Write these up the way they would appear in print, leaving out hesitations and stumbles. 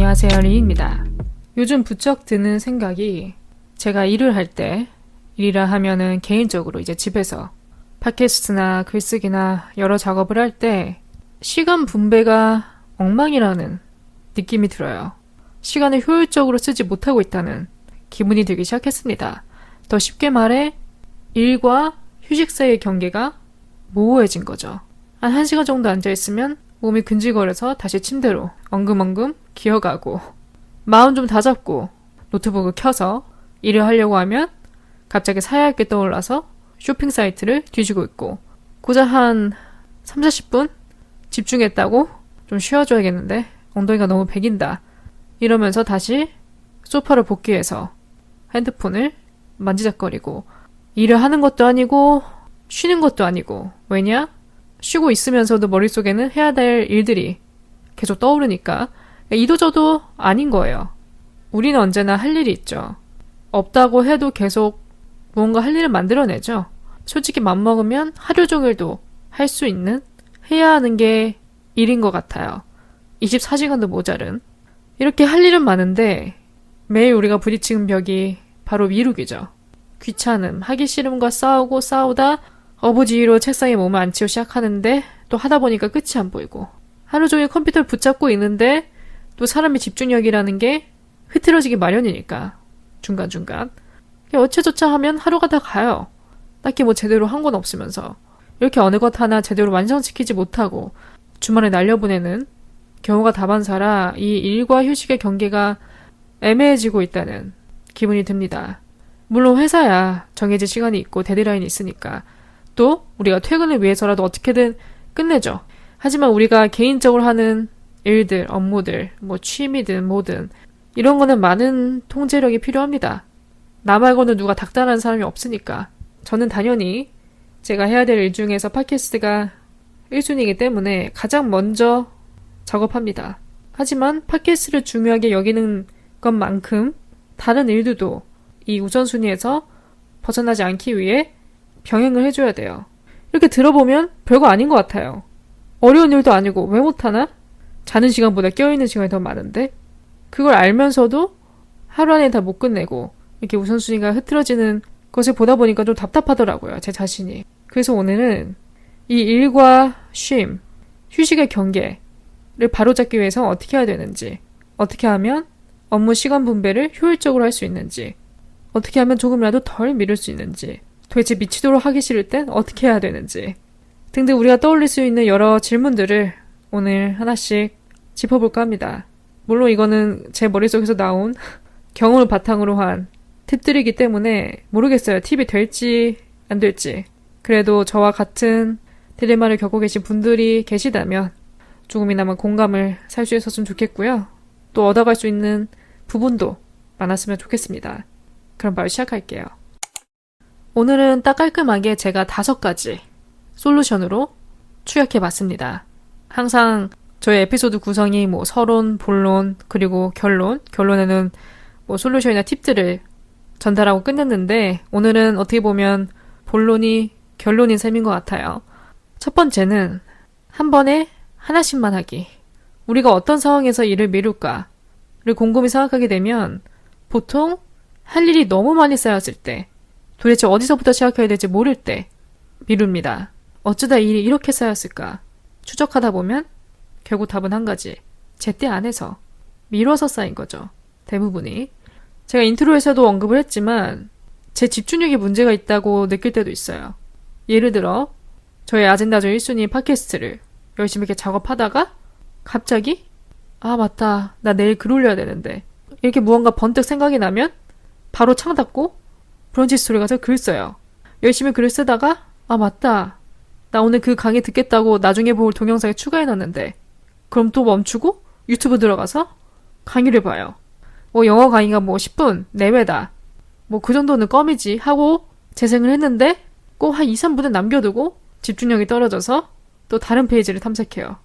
안녕하세요, 리입니다. 요즘 부쩍 드는 생각이 제가 일을 할 때, 일이라 하면은 개인적으로 이제 집에서 팟캐스트나 글쓰기나 여러 작업을 할 때 시간 분배가 엉망이라는 느낌이 들어요. 시간을 효율적으로 쓰지 못하고 있다는 기분이 들기 시작했습니다. 더 쉽게 말해 일과 휴식 사이의 경계가 모호해진 거죠. 한 1시간 정도 앉아있으면 몸이 근질거려서 다시 침대로 엉금엉금 기어가고, 마음 좀 다잡고 노트북을 켜서 일을 하려고 하면 갑자기 사야 할 게 떠올라서 쇼핑 사이트를 뒤지고 있고, 고작 한 30-40분 집중했다고 좀 쉬어줘야겠는데 엉덩이가 너무 배긴다 이러면서 다시 소파를 복귀해서 핸드폰을 만지작거리고, 일을 하는 것도 아니고 쉬는 것도 아니고, 왜냐? 쉬고 있으면서도 머릿속에는 해야 될 일들이 계속 떠오르니까 이도저도 아닌 거예요. 우리는 언제나 할 일이 있죠. 없다고 해도 계속 무언가 할 일을 만들어내죠. 솔직히 맘먹으면 하루 종일도 할 수 있는, 해야 하는 게 일인 것 같아요. 24시간도 모자른. 이렇게 할 일은 많은데 매일 우리가 부딪히는 벽이 바로 미루기죠. 귀찮음, 하기 싫음과 싸우다 어부지리로 책상에 몸을 앉히고 시작하는데 또 하다 보니까 끝이 안 보이고, 하루 종일 컴퓨터를 붙잡고 있는데 또 사람의 집중력이라는 게 흐트러지기 마련이니까 중간중간 어째저째 하면 하루가 다 가요. 딱히 뭐 제대로 한 건 없으면서 이렇게 어느 것 하나 제대로 완성시키지 못하고 주말에 날려보내는 경우가 다반사라 이 일과 휴식의 경계가 애매해지고 있다는 기분이 듭니다. 물론 회사야 정해진 시간이 있고 데드라인이 있으니까 또 우리가 퇴근을 위해서라도 어떻게든 끝내죠. 하지만 우리가 개인적으로 하는 일들, 업무들, 뭐 취미든 뭐든 이런 거는 많은 통제력이 필요합니다. 나 말고는 누가 닥달하는 사람이 없으니까. 저는 당연히 제가 해야 될 일 중에서 팟캐스트가 1순위이기 때문에 가장 먼저 작업합니다. 하지만 팟캐스트를 중요하게 여기는 것만큼 다른 일들도 이 우선순위에서 벗어나지 않기 위해 병행을 해줘야 돼요. 이렇게 들어보면 별거 아닌 것 같아요. 어려운 일도 아니고 왜 못하나? 자는 시간보다 깨어있는 시간이 더 많은데? 그걸 알면서도 하루 안에 다 못 끝내고 이렇게 우선순위가 흐트러지는 것을 보다 보니까 좀 답답하더라고요, 제 자신이. 그래서 오늘은 이 일과 쉼, 휴식의 경계를 바로잡기 위해서 어떻게 해야 되는지, 어떻게 하면 업무 시간 분배를 효율적으로 할 수 있는지, 어떻게 하면 조금이라도 덜 미룰 수 있는지, 도대체 미치도록 하기 싫을 땐 어떻게 해야 되는지 등등 우리가 떠올릴 수 있는 여러 질문들을 오늘 하나씩 짚어볼까 합니다. 물론 이거는 제 머릿속에서 나온 경험을 바탕으로 한 팁들이기 때문에 모르겠어요. 팁이 될지 안 될지. 그래도 저와 같은 딜레마를 겪고 계신 분들이 계시다면 조금이나마 공감을 살 수 있었으면 좋겠고요. 또 얻어갈 수 있는 부분도 많았으면 좋겠습니다. 그럼 바로 시작할게요. 오늘은 딱 깔끔하게 제가 5가지 솔루션으로 추격해봤습니다. 항상 저희 에피소드 구성이 뭐 서론, 본론, 그리고 결론에는 뭐 솔루션이나 팁들을 전달하고 끝냈는데, 오늘은 어떻게 보면 본론이 결론인 셈인 것 같아요. 첫 번째는 한 번에 하나씩만 하기. 우리가 어떤 상황에서 일을 미룰까를 곰곰이 생각하게 되면 보통 할 일이 너무 많이 쌓였을 때, 도대체 어디서부터 시작해야 될지 모를 때 미룹니다. 어쩌다 일이 이렇게 쌓였을까 추적하다 보면 결국 답은 한 가지. 제때 안에서 미뤄서 쌓인 거죠. 대부분이. 제가 인트로에서도 언급을 했지만 제 집중력에 문제가 있다고 느낄 때도 있어요. 예를 들어 저의 아젠다 중 1순위 팟캐스트를 열심히 이렇게 작업하다가 갑자기 아 맞다, 나 내일 글 올려야 되는데, 이렇게 무언가 번뜩 생각이 나면 바로 창 닫고 브런치 스토리 가서 글 써요. 열심히 글을 쓰다가 아 맞다, 나 오늘 그 강의 듣겠다고 나중에 볼 동영상에 추가해놨는데, 그럼 또 멈추고 유튜브 들어가서 강의를 봐요. 뭐 영어 강의가 뭐 10분 내외다, 뭐 그 정도는 껌이지 하고 재생을 했는데 꼭 한 2-3분은 남겨두고 집중력이 떨어져서 또 다른 페이지를 탐색해요.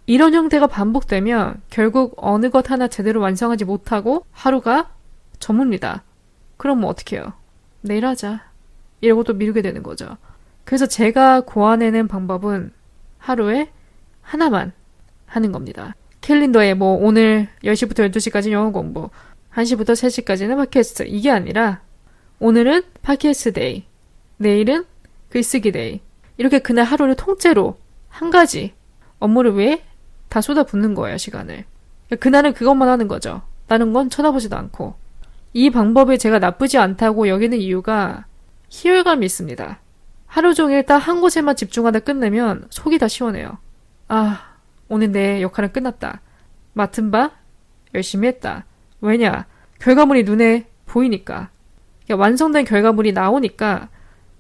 이런 형태가 반복되면 결국 어느 것 하나 제대로 완성하지 못하고 하루가 저뭅니다. 그럼 뭐 어떻게 해요? 내일 하자 이러고 또 미루게 되는 거죠. 그래서 제가 고안해낸 방법은 하루에 하나만 하는 겁니다. 캘린더에 뭐 오늘 10시부터 12시까지 영어 공부, 1시부터 3시까지는 팟캐스트. 이게 아니라 오늘은 팟캐스트 데이, 내일은 글쓰기 데이. 이렇게 그날 하루를 통째로 한 가지 업무를 위해 다 쏟아붓는 거예요, 시간을. 그날은 그것만 하는 거죠. 다른 건 쳐다보지도 않고. 이 방법이 제가 나쁘지 않다고 여기는 이유가 희열감이 있습니다. 하루 종일 딱 한 곳에만 집중하다 끝내면 속이 다 시원해요. 아, 오늘 내 역할은 끝났다. 맡은 바 열심히 했다. 왜냐? 결과물이 눈에 보이니까. 완성된 결과물이 나오니까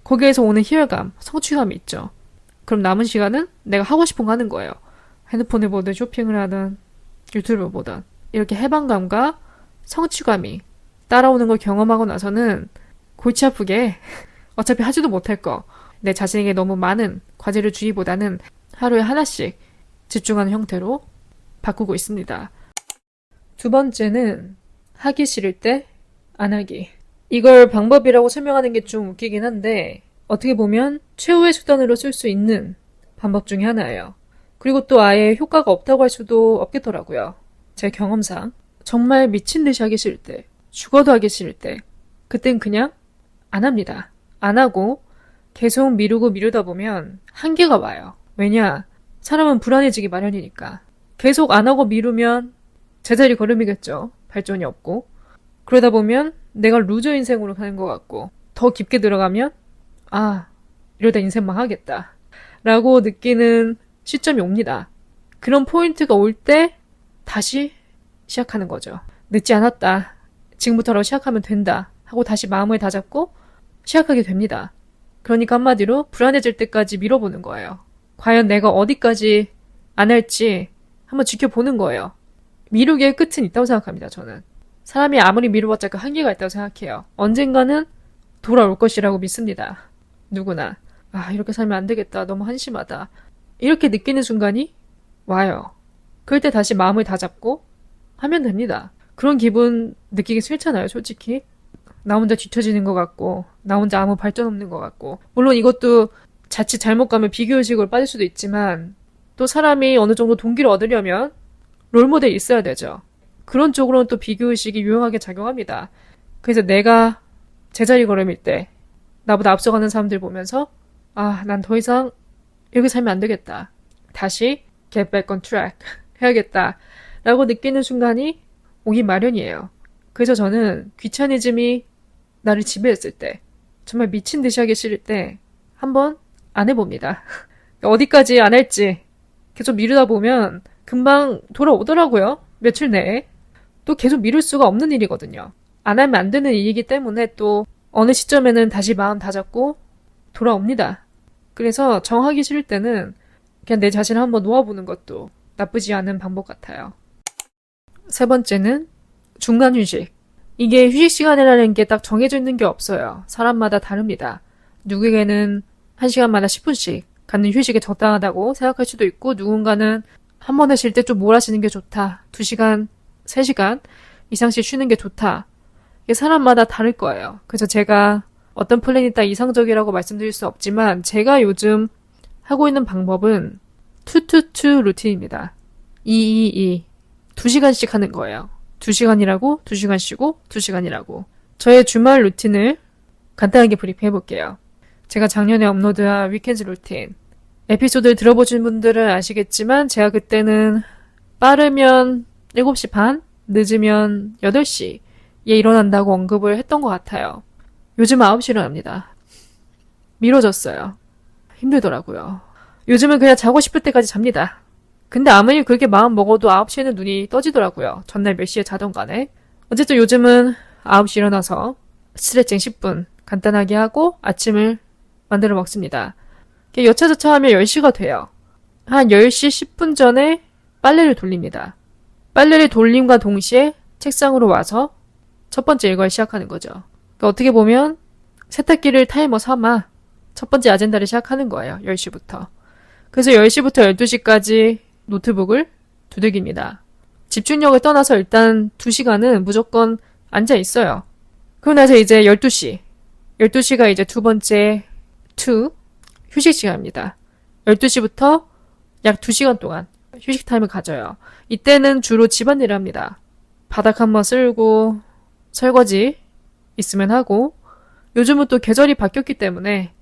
거기에서 오는 희열감, 성취감이 있죠. 그럼 남은 시간은 내가 하고 싶은 거 하는 거예요. 핸드폰을 보든 쇼핑을 하든 유튜브를 보든 이렇게 해방감과 성취감이 따라오는 걸 경험하고 나서는 골치 아프게 어차피 하지도 못할 거 내 자신에게 너무 많은 과제를 주기보다는 하루에 하나씩 집중하는 형태로 바꾸고 있습니다. 두 번째는 하기 싫을 때 안 하기. 이걸 방법이라고 설명하는 게 좀 웃기긴 한데 어떻게 보면 최후의 수단으로 쓸 수 있는 방법 중에 하나예요. 그리고 또 아예 효과가 없다고 할 수도 없겠더라고요. 제 경험상 정말 미친 듯이 하기 싫을 때, 죽어도 하기 싫을 때 그땐 그냥 안 합니다. 안 하고 계속 미루다 보면 한계가 와요. 왜냐? 사람은 불안해지기 마련이니까. 계속 안 하고 미루면 제자리 걸음이겠죠. 발전이 없고. 그러다 보면 내가 루저 인생으로 가는 것 같고 더 깊게 들어가면 이러다 인생 망하겠다 라고 느끼는 시점이 옵니다. 그런 포인트가 올 때 다시 시작하는 거죠. 늦지 않았다. 지금부터라도 시작하면 된다 하고 다시 마음을 다잡고 시작하게 됩니다. 그러니까 한마디로 불안해질 때까지 밀어보는 거예요. 과연 내가 어디까지 안 할지 한번 지켜보는 거예요. 미루기의 끝은 있다고 생각합니다. 저는. 사람이 아무리 미뤄봤자 그 한계가 있다고 생각해요. 언젠가는 돌아올 것이라고 믿습니다. 누구나. 이렇게 살면 안 되겠다. 너무 한심하다. 이렇게 느끼는 순간이 와요. 그럴 때 다시 마음을 다잡고 하면 됩니다. 그런 기분 느끼기 싫잖아요, 솔직히. 나 혼자 뒤처지는 것 같고, 나 혼자 아무 발전 없는 것 같고. 물론 이것도 자칫 잘못 가면 비교의식으로 빠질 수도 있지만, 또 사람이 어느 정도 동기를 얻으려면 롤모델이 있어야 되죠. 그런 쪽으로는 또 비교의식이 유용하게 작용합니다. 그래서 내가 제자리 걸음일 때, 나보다 앞서가는 사람들 보면서, 난 더 이상 이렇게 살면 안 되겠다. 다시 get back on track 해야겠다. 라고 느끼는 순간이 오기 마련이에요. 그래서 저는 귀차니즘이 나를 지배했을 때, 정말 미친 듯이 하기 싫을 때 한번 안 해봅니다. 어디까지 안 할지 계속 미루다 보면 금방 돌아오더라고요. 며칠 내에. 또 계속 미룰 수가 없는 일이거든요. 안 하면 안 되는 일이기 때문에 또 어느 시점에는 다시 마음 다잡고 돌아옵니다. 그래서 정하기 싫을 때는 그냥 내 자신을 한번 놓아보는 것도 나쁘지 않은 방법 같아요. 세 번째는 중간 휴식. 이게 휴식 시간이라는 게 딱 정해져 있는 게 없어요. 사람마다 다릅니다. 누구에게는 1시간마다 10분씩 갖는 휴식이 적당하다고 생각할 수도 있고, 누군가는 한 번에 쉴 때 좀 몰아쉬는 게 좋다. 2시간, 3시간 이상씩 쉬는 게 좋다. 이게 사람마다 다를 거예요. 그래서 제가 어떤 플랜이 딱 이상적이라고 말씀드릴 수 없지만, 제가 요즘 하고 있는 방법은 2-2-2 루틴입니다. 2-2-2. 2시간씩 하는 거예요. 2시간이라고, 2시간 쉬고, 2시간이라고. 저의 주말 루틴을 간단하게 브리핑해볼게요. 제가 작년에 업로드한 위켄즈 루틴. 에피소드를 들어보신 분들은 아시겠지만 제가 그때는 빠르면 7시 반, 늦으면 8시에 일어난다고 언급을 했던 것 같아요. 요즘 9시 일어납니다. 미뤄졌어요. 힘들더라고요. 요즘은 그냥 자고 싶을 때까지 잡니다. 근데 아무리 그렇게 마음 먹어도 9시에는 눈이 떠지더라고요. 전날 몇 시에 자던 간에. 어쨌든 요즘은 9시 일어나서 스트레칭 10분 간단하게 하고 아침을 만들어 먹습니다. 여차저차 하면 10시가 돼요. 한 10시 10분 전에 빨래를 돌립니다. 빨래를 돌림과 동시에 책상으로 와서 첫 번째 일과를 시작하는 거죠. 그러니까 어떻게 보면 세탁기를 타이머 삼아 첫 번째 아젠다를 시작하는 거예요. 10시부터. 그래서 10시부터 12시까지 노트북을 두들깁니다. 집중력을 떠나서 일단 2시간은 무조건 앉아 있어요. 그러고 나서 이제 12시. 12시가 이제 두 번째 2 휴식 시간입니다. 12시부터 약 2시간 동안 휴식 타임을 가져요. 이때는 주로 집안일을 합니다. 바닥 한번 쓸고 설거지 있으면 하고 요즘은 또 계절이 바뀌었기 때문에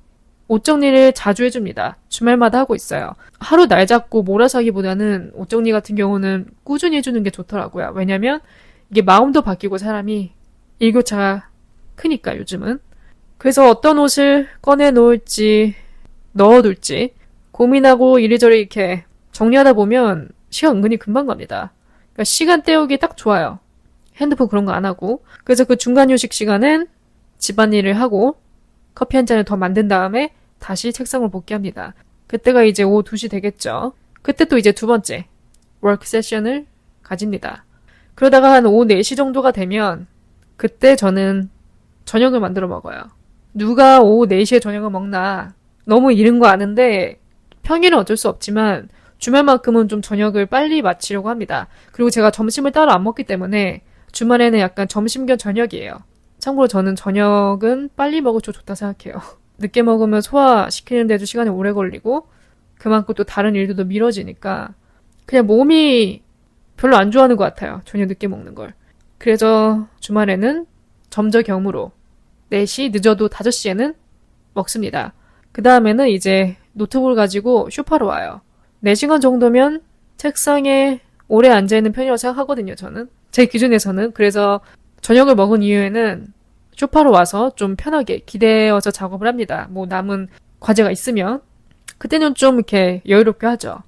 옷 정리를 자주 해줍니다. 주말마다 하고 있어요. 하루 날 잡고 몰아서 하기보다는 옷 정리 같은 경우는 꾸준히 해주는 게 좋더라고요. 왜냐면 이게 마음도 바뀌고 사람이 일교차가 크니까 요즘은. 그래서 어떤 옷을 꺼내 놓을지 넣어둘지 고민하고 이리저리 이렇게 정리하다 보면 시간 은근히 금방 갑니다. 그러니까 시간 때우기 딱 좋아요. 핸드폰 그런 거 안 하고. 그래서 그 중간 휴식 시간엔 집안일을 하고 커피 한 잔을 더 만든 다음에 다시 책상을 복귀합니다. 그때가 이제 오후 2시 되겠죠. 그때 또 이제 두 번째 워크 세션을 가집니다. 그러다가 한 오후 4시 정도가 되면 그때 저는 저녁을 만들어 먹어요. 누가 오후 4시에 저녁을 먹나 너무 이른 거 아는데 평일은 어쩔 수 없지만 주말만큼은 좀 저녁을 빨리 마치려고 합니다. 그리고 제가 점심을 따로 안 먹기 때문에 주말에는 약간 점심 겸 저녁이에요. 참고로 저는 저녁은 빨리 먹어도 좋다 생각해요. 늦게 먹으면 소화시키는데도 시간이 오래 걸리고 그만큼 또 다른 일들도 미뤄지니까 그냥 몸이 별로 안 좋아하는 것 같아요. 저녁 늦게 먹는 걸. 그래서 주말에는 점저겸으로 4시 늦어도 5시에는 먹습니다. 그 다음에는 이제 노트북을 가지고 쇼파로 와요. 4시간 정도면 책상에 오래 앉아있는 편이라고 생각하거든요, 저는. 제 기준에서는. 그래서 저녁을 먹은 이후에는 쇼파로 와서 좀 편하게 기대어서 작업을 합니다. 뭐 남은 과제가 있으면. 그때는 좀 이렇게 여유롭게 하죠.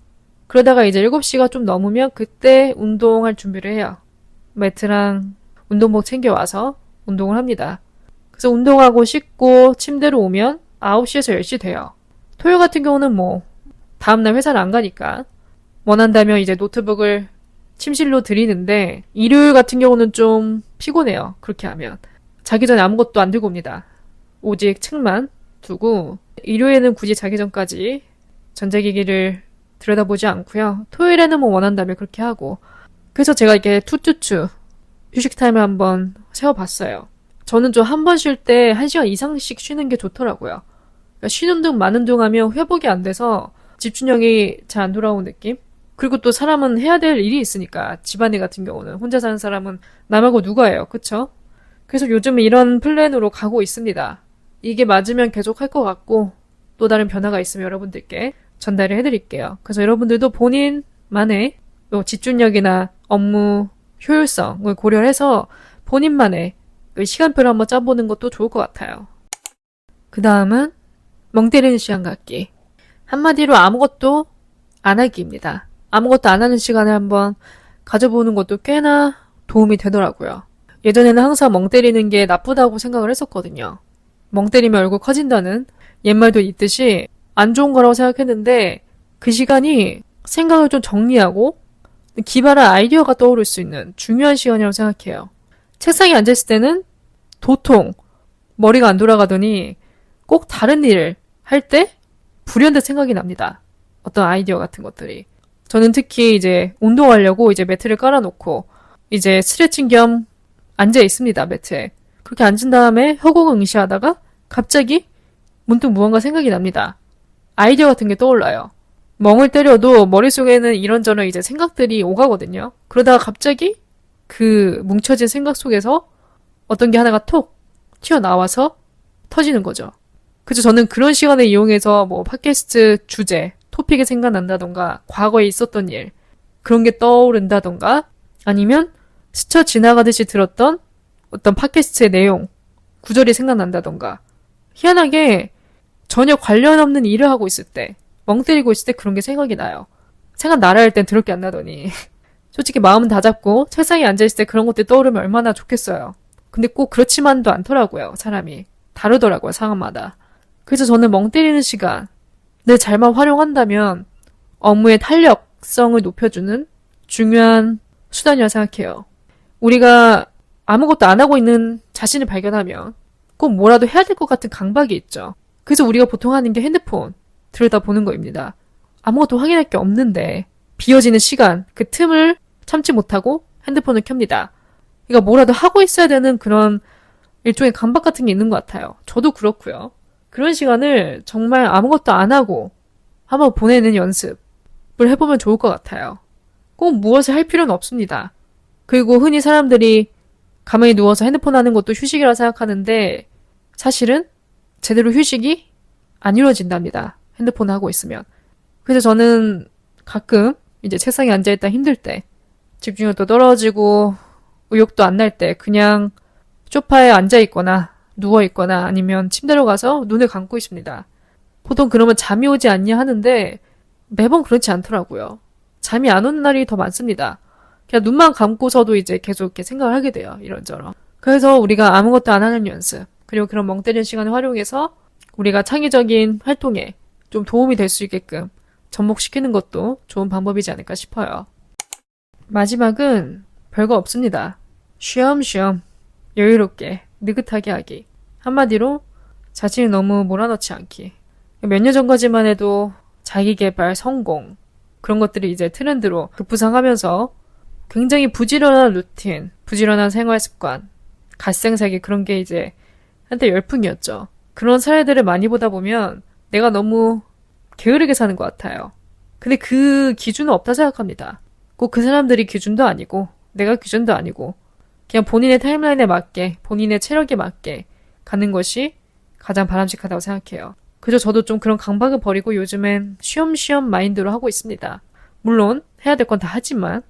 그러다가 이제 7시가 좀 넘으면 그때 운동할 준비를 해요. 매트랑 운동복 챙겨와서 운동을 합니다. 그래서 운동하고 씻고 침대로 오면 9시에서 10시 돼요. 토요일 같은 경우는 뭐 다음날 회사를 안 가니까 원한다면 이제 노트북을 침실로 들이는데 일요일 같은 경우는 좀 피곤해요. 그렇게 하면. 자기 전에 아무것도 안 들고 옵니다. 오직 책만 두고 일요일에는 굳이 자기 전까지 전자기기를 들여다보지 않고요. 토요일에는 뭐 원한다면 그렇게 하고. 그래서 제가 이렇게 투투투 휴식 타임을 한번 세워봤어요. 저는 좀 한 번 쉴 때 1시간 이상씩 쉬는 게 좋더라고요. 그러니까 쉬는 둥 마는 둥 하면 회복이 안 돼서 집중력이 잘 안 돌아오는 느낌? 그리고 또 사람은 해야 될 일이 있으니까 집안일 같은 경우는 혼자 사는 사람은 남하고 누가 해요. 그쵸? 그래서 요즘 이런 플랜으로 가고 있습니다. 이게 맞으면 계속 할 것 같고 또 다른 변화가 있으면 여러분들께 전달을 해드릴게요. 그래서 여러분들도 본인만의 집중력이나 업무 효율성을 고려해서 본인만의 시간표를 한번 짜보는 것도 좋을 것 같아요. 그 다음은 멍 때리는 시간 갖기. 한마디로 아무것도 안 하기입니다. 아무것도 안 하는 시간을 한번 가져보는 것도 꽤나 도움이 되더라고요. 예전에는 항상 멍 때리는 게 나쁘다고 생각을 했었거든요. 멍 때리면 얼굴 커진다는 옛말도 있듯이 안 좋은 거라고 생각했는데 그 시간이 생각을 좀 정리하고 기발한 아이디어가 떠오를 수 있는 중요한 시간이라고 생각해요. 책상에 앉아있을 때는 도통 머리가 안 돌아가더니 꼭 다른 일을 할 때 불현듯 생각이 납니다. 어떤 아이디어 같은 것들이. 저는 특히 이제 운동하려고 이제 매트를 깔아놓고 이제 스트레칭 겸 앉아 있습니다, 매트에. 그렇게 앉은 다음에 허공응시하다가 갑자기 문득 무언가 생각이 납니다. 아이디어 같은 게 떠올라요. 멍을 때려도 머릿속에는 이런저런 이제 생각들이 오가거든요. 그러다가 갑자기 그 뭉쳐진 생각 속에서 어떤 게 하나가 톡 튀어나와서 터지는 거죠. 그래서 저는 그런 시간을 이용해서 뭐 팟캐스트 주제, 토픽이 생각난다던가 과거에 있었던 일, 그런 게 떠오른다던가 아니면 스쳐 지나가듯이 들었던 어떤 팟캐스트의 내용, 구절이 생각난다던가 희한하게 전혀 관련 없는 일을 하고 있을 때, 멍 때리고 있을 때 그런 게 생각이 나요. 생각나라 할 땐 더럽게 안 나더니 솔직히 마음은 다 잡고 책상에 앉아있을 때 그런 것들이 떠오르면 얼마나 좋겠어요. 근데 꼭 그렇지만도 않더라고요. 사람이. 다르더라고요. 상황마다. 그래서 저는 멍 때리는 시간을 잘만 활용한다면 업무의 탄력성을 높여주는 중요한 수단이라 생각해요. 우리가 아무것도 안 하고 있는 자신을 발견하면 꼭 뭐라도 해야 될 것 같은 강박이 있죠. 그래서 우리가 보통 하는 게 핸드폰 들여다보는 거입니다. 아무것도 확인할 게 없는데 비어지는 시간, 그 틈을 참지 못하고 핸드폰을 켭니다. 그러니까 뭐라도 하고 있어야 되는 그런 일종의 강박 같은 게 있는 것 같아요. 저도 그렇고요. 그런 시간을 정말 아무것도 안 하고 한번 보내는 연습을 해보면 좋을 것 같아요. 꼭 무엇을 할 필요는 없습니다. 그리고 흔히 사람들이 가만히 누워서 핸드폰 하는 것도 휴식이라 생각하는데 사실은 제대로 휴식이 안 이루어진답니다. 핸드폰 하고 있으면. 그래서 저는 가끔 이제 책상에 앉아있다 힘들 때, 집중력도 떨어지고 의욕도 안 날 때 그냥 소파에 앉아있거나 누워있거나 아니면 침대로 가서 눈을 감고 있습니다. 보통 그러면 잠이 오지 않냐 하는데 매번 그렇지 않더라고요. 잠이 안 오는 날이 더 많습니다. 그냥 눈만 감고서도 이제 계속 이렇게 생각을 하게 돼요. 이런저런. 그래서 우리가 아무것도 안 하는 연습, 그리고 그런 멍 때리는 시간을 활용해서 우리가 창의적인 활동에 좀 도움이 될 수 있게끔 접목시키는 것도 좋은 방법이지 않을까 싶어요. 마지막은 별거 없습니다. 쉬엄쉬엄 여유롭게 느긋하게 하기. 한마디로 자신을 너무 몰아넣지 않기. 몇 년 전까지만 해도 자기계발, 성공 그런 것들이 이제 트렌드로 급부상하면서 굉장히 부지런한 루틴, 부지런한 생활습관, 갓생살기 그런 게 이제 한때 열풍이었죠. 그런 사례들을 많이 보다 보면 내가 너무 게으르게 사는 것 같아요. 근데 그 기준은 없다 생각합니다. 꼭 그 사람들이 기준도 아니고 내가 기준도 아니고 그냥 본인의 타임라인에 맞게 본인의 체력에 맞게 가는 것이 가장 바람직하다고 생각해요. 그저 저도 좀 그런 강박을 버리고 요즘엔 쉬엄쉬엄 마인드로 하고 있습니다. 물론 해야 될 건 다 하지만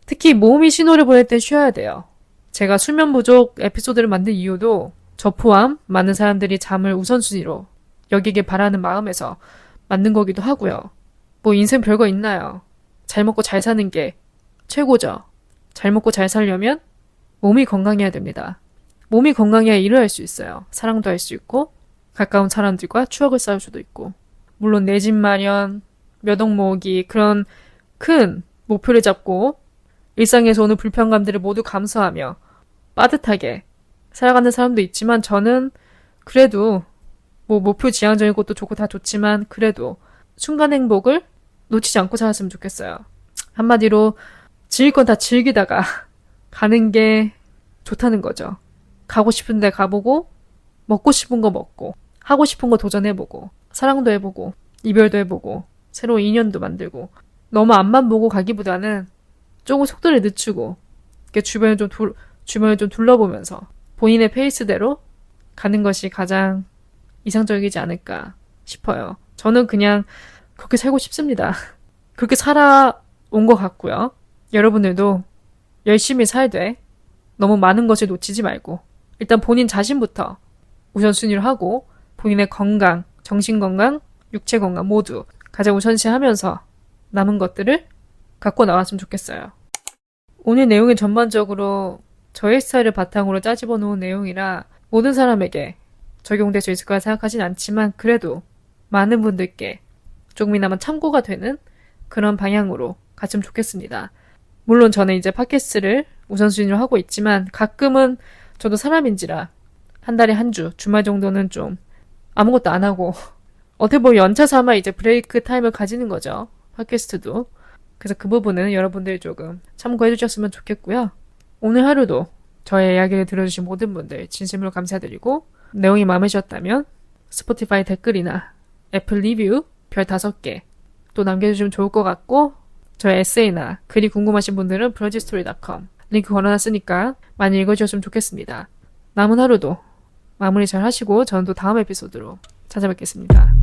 특히 몸이 신호를 보낼 땐 쉬어야 돼요. 제가 수면 부족 에피소드를 만든 이유도 저 포함 많은 사람들이 잠을 우선순위로 여기길 바라는 마음에서 만든 거기도 하고요. 뭐 인생 별거 있나요? 잘 먹고 잘 사는 게 최고죠. 잘 먹고 잘 살려면 몸이 건강해야 됩니다. 몸이 건강해야 일을 할 수 있어요. 사랑도 할 수 있고 가까운 사람들과 추억을 쌓을 수도 있고 물론 내 집 마련, 몇 억 모으기 그런 큰 목표를 잡고 일상에서 오는 불편감들을 모두 감수하며 빠듯하게 살아가는 사람도 있지만 저는 그래도 뭐 목표 지향적인 것도 좋고 다 좋지만 그래도 순간 행복을 놓치지 않고 살았으면 좋겠어요. 한마디로 즐길 건 다 즐기다가 가는 게 좋다는 거죠. 가고 싶은 데 가보고 먹고 싶은 거 먹고 하고 싶은 거 도전해보고 사랑도 해보고 이별도 해보고 새로운 인연도 만들고 너무 앞만 보고 가기보다는 조금 속도를 늦추고 이렇게 주변을 좀 둘러보면서 본인의 페이스대로 가는 것이 가장 이상적이지 않을까 싶어요. 저는 그냥 그렇게 살고 싶습니다. 그렇게 살아온 것 같고요. 여러분들도 열심히 살되 너무 많은 것을 놓치지 말고 일단 본인 자신부터 우선순위로 하고 본인의 건강, 정신건강, 육체건강 모두 가장 우선시하면서 남은 것들을 갖고 나왔으면 좋겠어요. 오늘 내용은 전반적으로 저의 스타일을 바탕으로 짜집어 놓은 내용이라 모든 사람에게 적용될 수 있을 거라 생각하진 않지만 그래도 많은 분들께 조금이나마 참고가 되는 그런 방향으로 갔으면 좋겠습니다. 물론 저는 이제 팟캐스트를 우선순위로 하고 있지만 가끔은 저도 사람인지라 한 달에 한 주, 주말 정도는 좀 아무것도 안 하고 어떻게 보면 연차 삼아 이제 브레이크 타임을 가지는 거죠. 팟캐스트도. 그래서 그 부분은 여러분들이 조금 참고해 주셨으면 좋겠고요. 오늘 하루도 저의 이야기를 들어주신 모든 분들 진심으로 감사드리고 내용이 마음에 드셨다면 스포티파이 댓글이나 애플 리뷰 별 5개 또 남겨주시면 좋을 것 같고 저의 에세이나 글이 궁금하신 분들은 브러지스토리.com 링크 걸어놨으니까 많이 읽어주셨으면 좋겠습니다. 남은 하루도 마무리 잘 하시고 저는 또 다음 에피소드로 찾아뵙겠습니다.